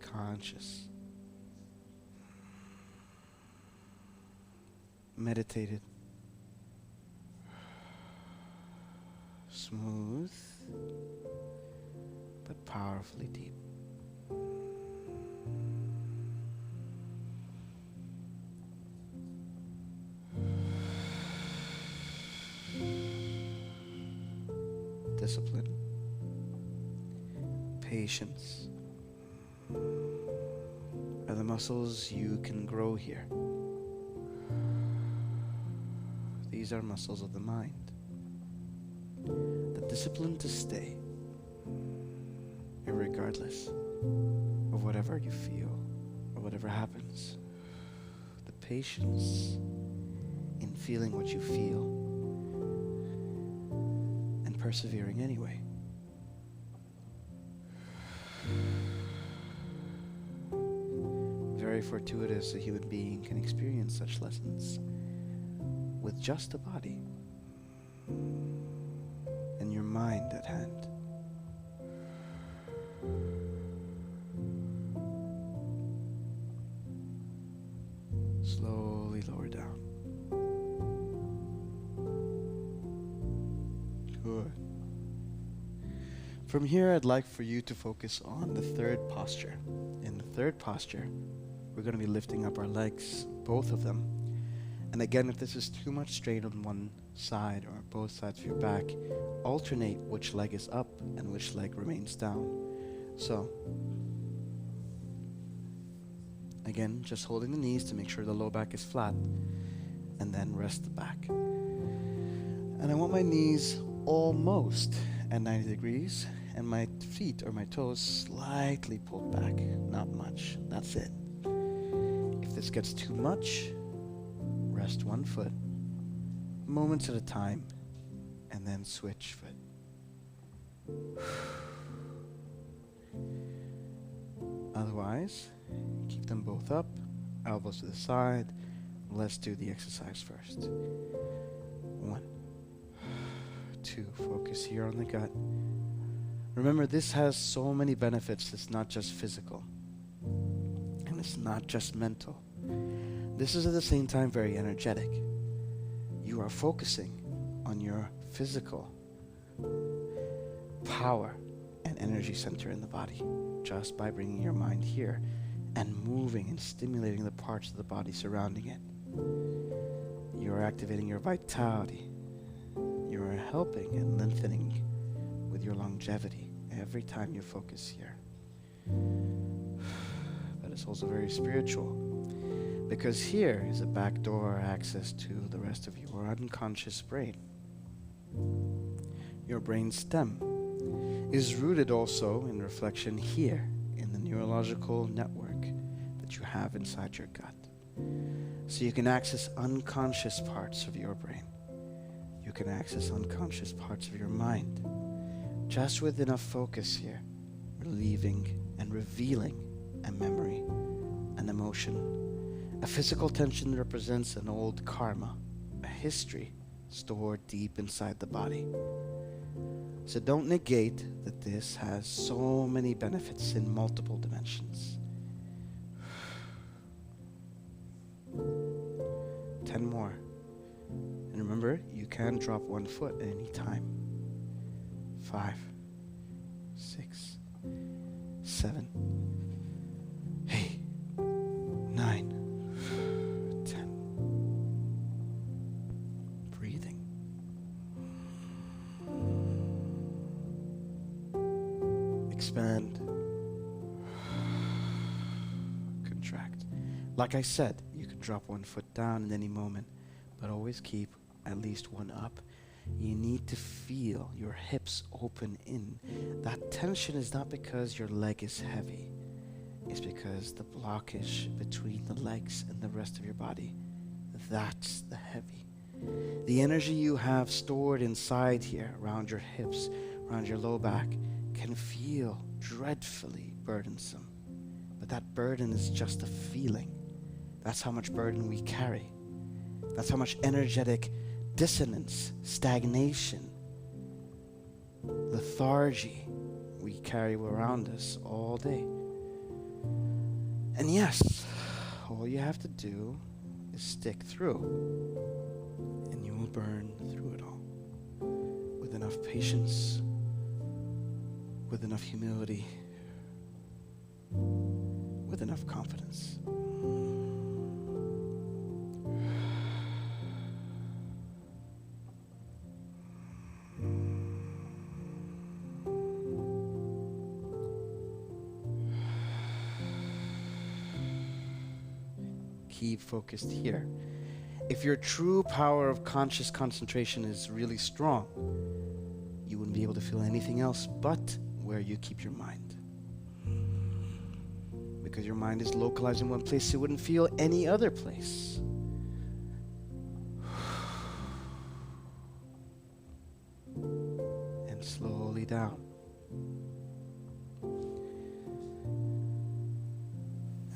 Conscious. Meditated. Smooth, but powerfully deep. Discipline, patience are the muscles you can grow here. These are muscles of the mind. The discipline to stay, irregardless of whatever you feel or whatever happens. The patience in feeling what you feel and persevering anyway. Very fortuitous a human being can experience such lessons with just a body and your mind at hand. Slowly lower down. Good. From here, I'd like for you to focus on the third posture. In the third posture, we're going to be lifting up our legs, both of them. And again, if this is too much strain on one side or both sides of your back, alternate which leg is up and which leg remains down. So, again, just holding the knees to make sure the low back is flat, and then rest the back. And I want my knees almost at 90 degrees, and my feet or my toes slightly pulled back, not much, that's it. If this gets too much, rest one foot, moments at a time, and then switch foot. Otherwise, keep them both up, elbows to the side. Let's do the exercise first. 1, 2, focus here on the gut. Remember, this has so many benefits. It's not just physical, and it's not just mental. This is at the same time very energetic. You are focusing on your physical power and energy center in the body just by bringing your mind here and moving and stimulating the parts of the body surrounding it. You are activating your vitality. You are helping and lengthening with your longevity every time you focus here. But it's also very spiritual, because here is a backdoor access to the rest of your unconscious brain. Your brain stem is rooted also in reflection here in the neurological network that you have inside your gut. So you can access unconscious parts of your brain. You can access unconscious parts of your mind, just with enough focus here, relieving and revealing a memory, an emotion. A physical tension represents an old karma, a history stored deep inside the body. So don't negate that this has so many benefits in multiple dimensions. 10 more. And remember, you can drop one foot at any time. 5, 6, 7, 8, 9, 10. Breathing. Expand. Contract. Like I said, you can drop one foot down at any moment, but always keep at least one up. You need to feel your hips open in. That tension is not because your leg is heavy. It's because the blockage between the legs and the rest of your body, that's the heavy. The energy you have stored inside here, around your hips, around your low back, can feel dreadfully burdensome. But that burden is just a feeling. That's how much burden we carry. That's how much energetic dissonance, stagnation, lethargy we carry around us all day. And yes, all you have to do is stick through, and you will burn through it all with enough patience, with enough humility, with enough confidence. Keep focused here. If your true power of conscious concentration is really strong, you wouldn't be able to feel anything else but where you keep your mind. Because your mind is localized in one place, it wouldn't feel any other place. And slowly down.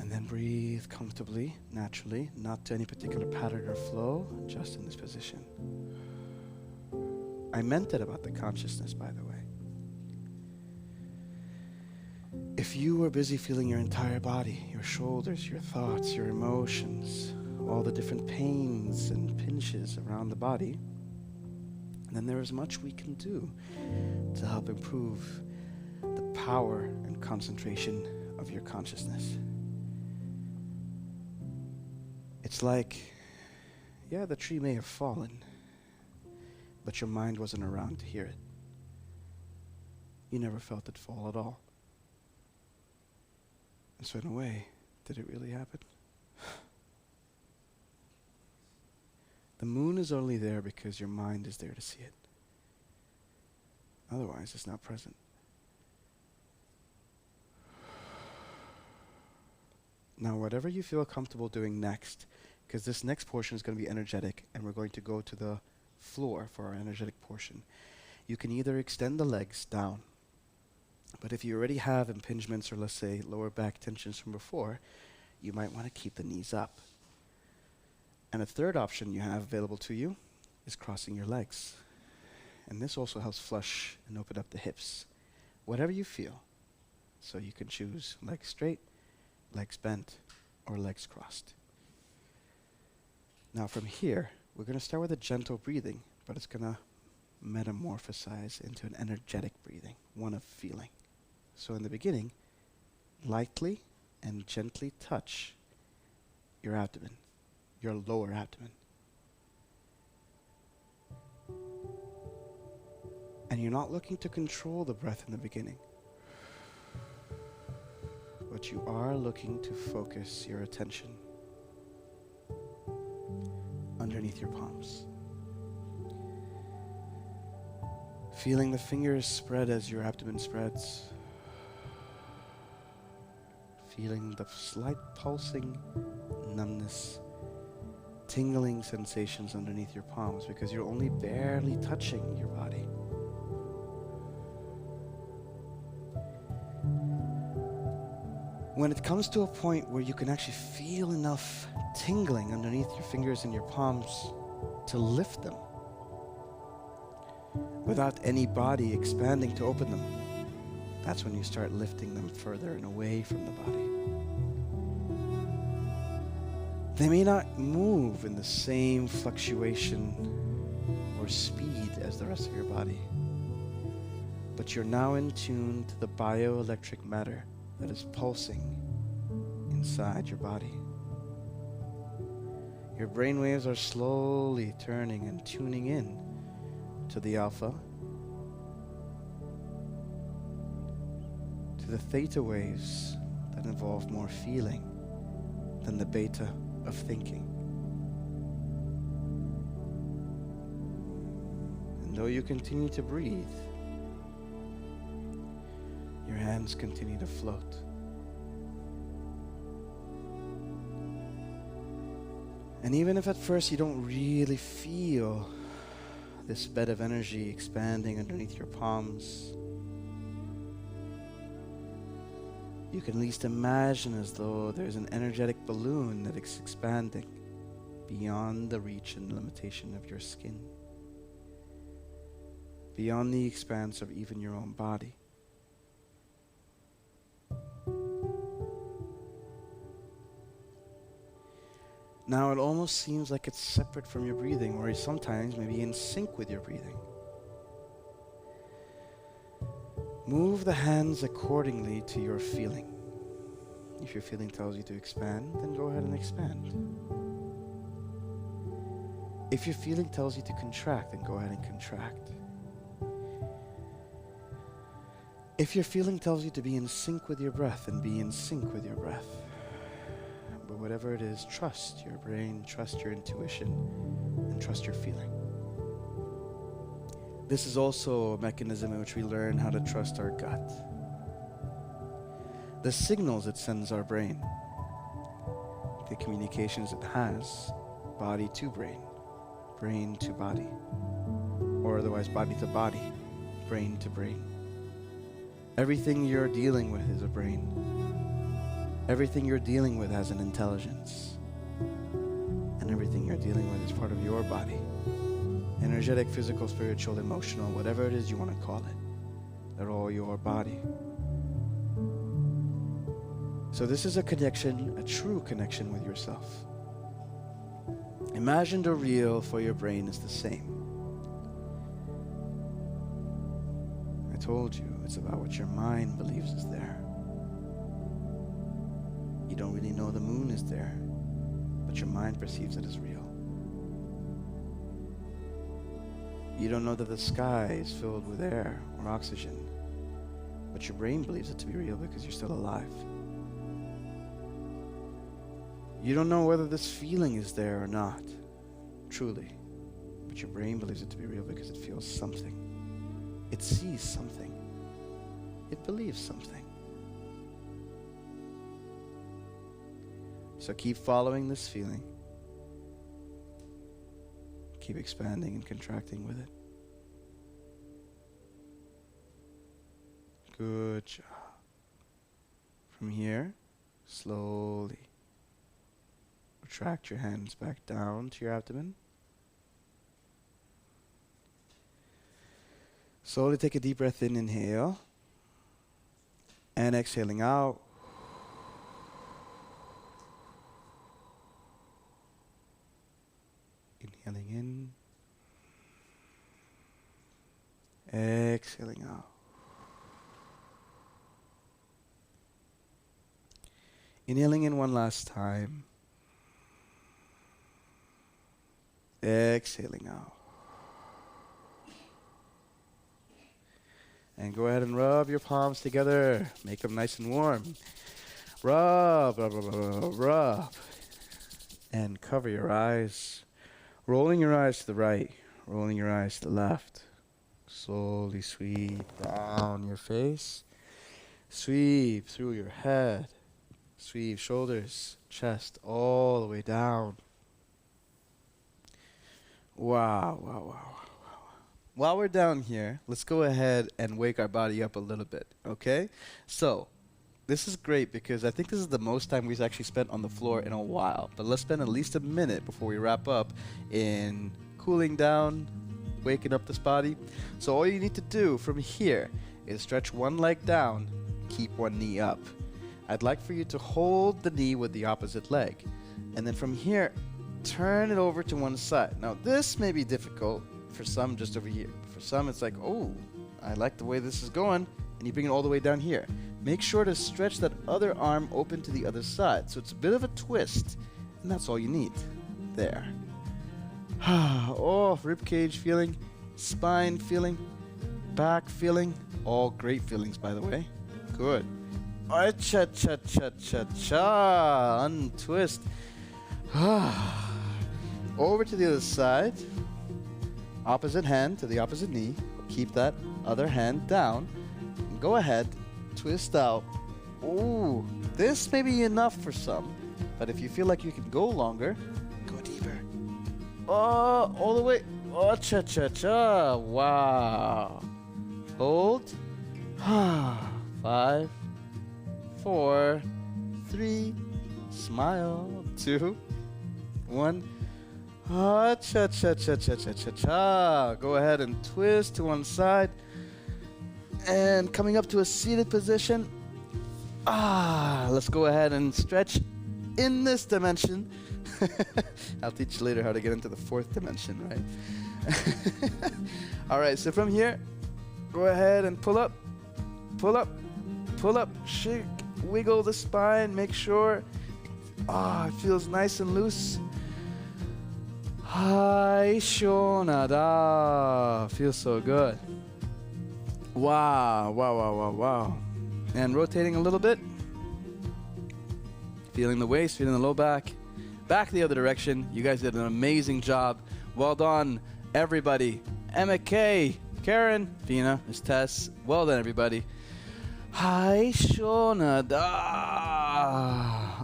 And then breathe comfortably, naturally, not to any particular pattern or flow, just in this position. I meant it about the consciousness, by the way. If you were busy feeling your entire body, your shoulders, your thoughts, your emotions, all the different pains and pinches around the body, then there is much we can do to help improve the power and concentration of your consciousness. It's like, yeah, the tree may have fallen, but your mind wasn't around to hear it. You never felt it fall at all. And so in a way, did it really happen? The moon is only there because your mind is there to see it. Otherwise, it's not present. Now, whatever you feel comfortable doing next, because this next portion is going to be energetic, and we're going to go to the floor for our energetic portion. You can either extend the legs down, but if you already have impingements or, let's say, lower back tensions from before, you might want to keep the knees up. And a third option you have available to you is crossing your legs. And this also helps flush and open up the hips. Whatever you feel. So you can choose legs straight, legs bent, or legs crossed. Now from here, we're going to start with a gentle breathing, but it's going to metamorphosize into an energetic breathing, one of feeling. So in the beginning, lightly and gently touch your abdomen, your lower abdomen. And you're not looking to control the breath in the beginning, but you are looking to focus your attention underneath your palms. Feeling the fingers spread as your abdomen spreads. Feeling the slight pulsing numbness, tingling sensations underneath your palms because you're only barely touching your body. When it comes to a point where you can actually feel enough tingling underneath your fingers and your palms to lift them without any body expanding to open them, that's when you start lifting them further and away from the body. They may not move in the same fluctuation or speed as the rest of your body, but you're now in tune to the bioelectric matter that is pulsing inside your body. Your brain waves are slowly turning and tuning in to the alpha, to the theta waves that involve more feeling than the beta of thinking. And though you continue to breathe, your hands continue to float. And even if at first you don't really feel this bed of energy expanding underneath your palms, you can at least imagine as though there's an energetic balloon that is expanding beyond the reach and limitation of your skin, beyond the expanse of even your own body. Now it almost seems like it's separate from your breathing, or sometimes maybe in sync with your breathing. Move the hands accordingly to your feeling. If your feeling tells you to expand, then go ahead and expand. If your feeling tells you to contract, then go ahead and contract. If your feeling tells you to be in sync with your breath, then be in sync with your breath. But whatever it is, trust your brain, trust your intuition, and trust your feeling. This is also a mechanism in which we learn how to trust our gut. The signals it sends our brain, the communications it has, body to brain, brain to body, or otherwise body to body, brain to brain. Everything you're dealing with is a brain. Everything you're dealing with has an intelligence. And everything you're dealing with is part of your body. Energetic, physical, spiritual, emotional, whatever it is you want to call it. They're all your body. So this is a connection, a true connection with yourself. Imagined or real for your brain is the same. I told you, it's about what your mind believes is there. You don't really know the moon is there, but your mind perceives it as real. You don't know that the sky is filled with air or oxygen, but your brain believes it to be real because you're still alive. You don't know whether this feeling is there or not, truly, but your brain believes it to be real because it feels something. It sees something. It believes something. So keep following this feeling. Keep expanding and contracting with it. Good job. From here, slowly retract your hands back down to your abdomen. Slowly take a deep breath in, inhale. And exhaling out. Inhaling in. Exhaling out. Inhaling in one last time. Exhaling out. And go ahead and rub your palms together. Make them nice and warm. Rub, rub, rub, rub, rub. And cover your eyes. Rolling your eyes to the right. Rolling your eyes to the left. Slowly sweep down your face. Sweep through your head. Sweep shoulders, chest, all the way down. Wow, wow, wow, wow. While we're down here, let's go ahead and wake our body up a little bit, okay? So, this is great because I think this is the most time we've actually spent on the floor in a while. But let's spend at least a minute before we wrap up in cooling down, waking up this body. So all you need to do from here is stretch one leg down, keep one knee up. I'd like for you to hold the knee with the opposite leg. And then from here, turn it over to one side. Now, this may be difficult for some just over here. For some, it's like, oh, I like the way this is going. And you bring it all the way down here. Make sure to stretch that other arm open to the other side. So it's a bit of a twist. And that's all you need. There. Oh, rib cage feeling, spine feeling, back feeling. All great feelings, by the way. Good. Cha-cha-cha-cha-cha. Untwist. Over to the other side. Opposite hand to the opposite knee. Keep that other hand down. Go ahead. Twist out. Ooh, this may be enough for some. But if you feel like you can go longer, go deeper. Oh, all the way. Oh, cha-cha-cha. Wow. Hold. 5, 4, 3. Smile. 2, 1. Cha-cha-cha-cha-cha-cha-cha. Go ahead and twist to one side. And coming up to a seated position. Let's go ahead and stretch in this dimension. I'll teach you later how to get into the fourth dimension, right? All right, so from here, go ahead and pull up, pull up, pull up, shake, wiggle the spine, make sure it feels nice and loose. Hai shonada. Feels so good. Wow, wow, wow, wow, wow. And rotating a little bit. Feeling the waist, feeling the low back. Back the other direction. You guys did an amazing job. Well done, everybody. Emma K, Karen, Vina, Miss Tess. Well done, everybody. Hai shonada.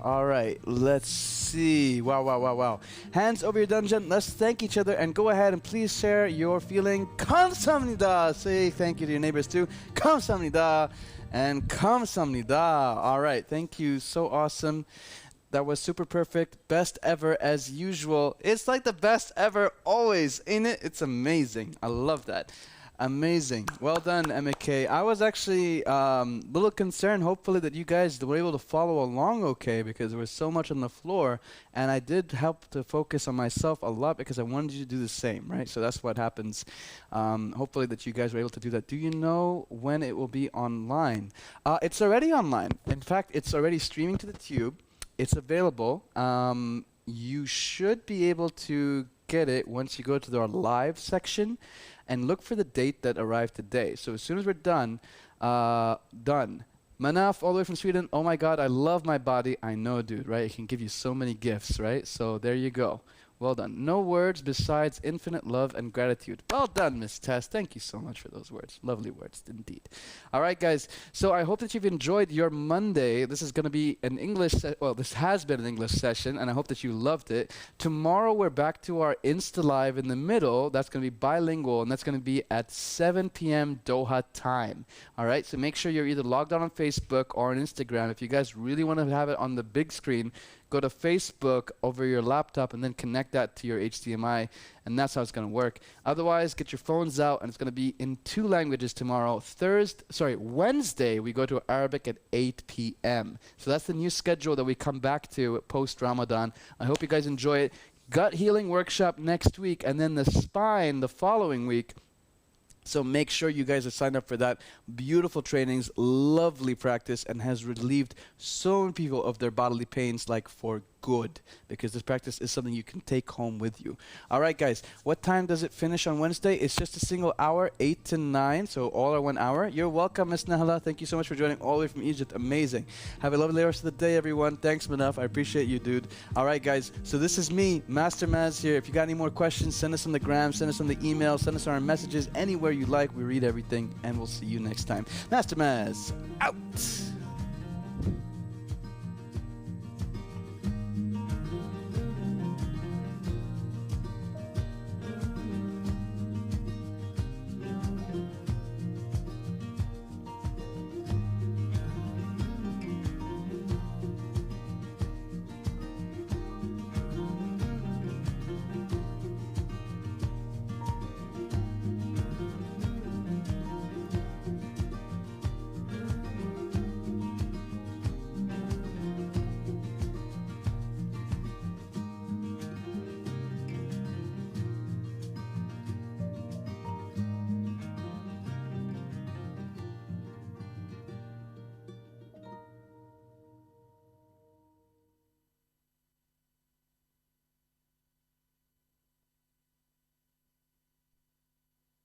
All right, let's see. Wow, wow, wow, wow. Hands over your dungeon. Let's thank each other and go ahead and please share your feeling. 감사합니다. Say thank you to your neighbors too. 감사합니다 and 감사합니다. All right, thank you. So awesome. That was super perfect. Best ever as usual. It's like the best ever always, ain't it? It's amazing. I love that. Amazing. Well done, MK. I was actually a little concerned, hopefully, that you guys were able to follow along okay, because there was so much on the floor, and I did help to focus on myself a lot because I wanted you to do the same, right? So that's what happens. Hopefully that you guys were able to do that. Do you know when it will be online? It's already online. In fact, it's already streaming to the Tube. It's available. You should be able to get it once you go to our live section and look for the date that arrived today. So as soon as we're done, done. Manaf, all the way from Sweden. Oh my God, I love my body. I know, dude, right? It can give you so many gifts, right? So there you go. Well done. No words besides infinite love and gratitude. Well done, Miss Tess. Thank you so much for those words. Lovely words, indeed. All right, guys. So I hope that you've enjoyed your Monday. This is going to be an English, well, this has been an English session, and I hope that you loved it. Tomorrow, we're back to our Insta Live in the middle. That's going to be bilingual, and that's going to be at 7 p.m. Doha time. All right, so make sure you're either logged on Facebook or on Instagram. If you guys really want to have it on the big screen, go to Facebook over your laptop and then connect that to your HDMI, and that's how it's going to work. Otherwise, get your phones out, and it's going to be in 2 languages tomorrow. Wednesday, we go to Arabic at 8 p.m. So that's the new schedule that we come back to post-Ramadan. I hope you guys enjoy it. Gut healing workshop next week, and then the spine the following week. So make sure you guys are signed up for that. Beautiful trainings, lovely practice, and has relieved so many people of their bodily pains, like for good, because this practice is something you can take home with you. All right, guys, what time does it finish on Wednesday? It's just a single hour, 8 to 9, so all are 1 hour. You're welcome, Miss Nahala. Thank you so much for joining all the way from Egypt. Amazing. Have a lovely rest of the day, everyone. Thanks, Manaf. I appreciate you, dude. All right, guys, so this is me, Master Maz here. If you got any more questions, send us on the gram, send us on the email, send us our messages, anywhere you like. We read everything, and we'll see you next time. Master Maz, out.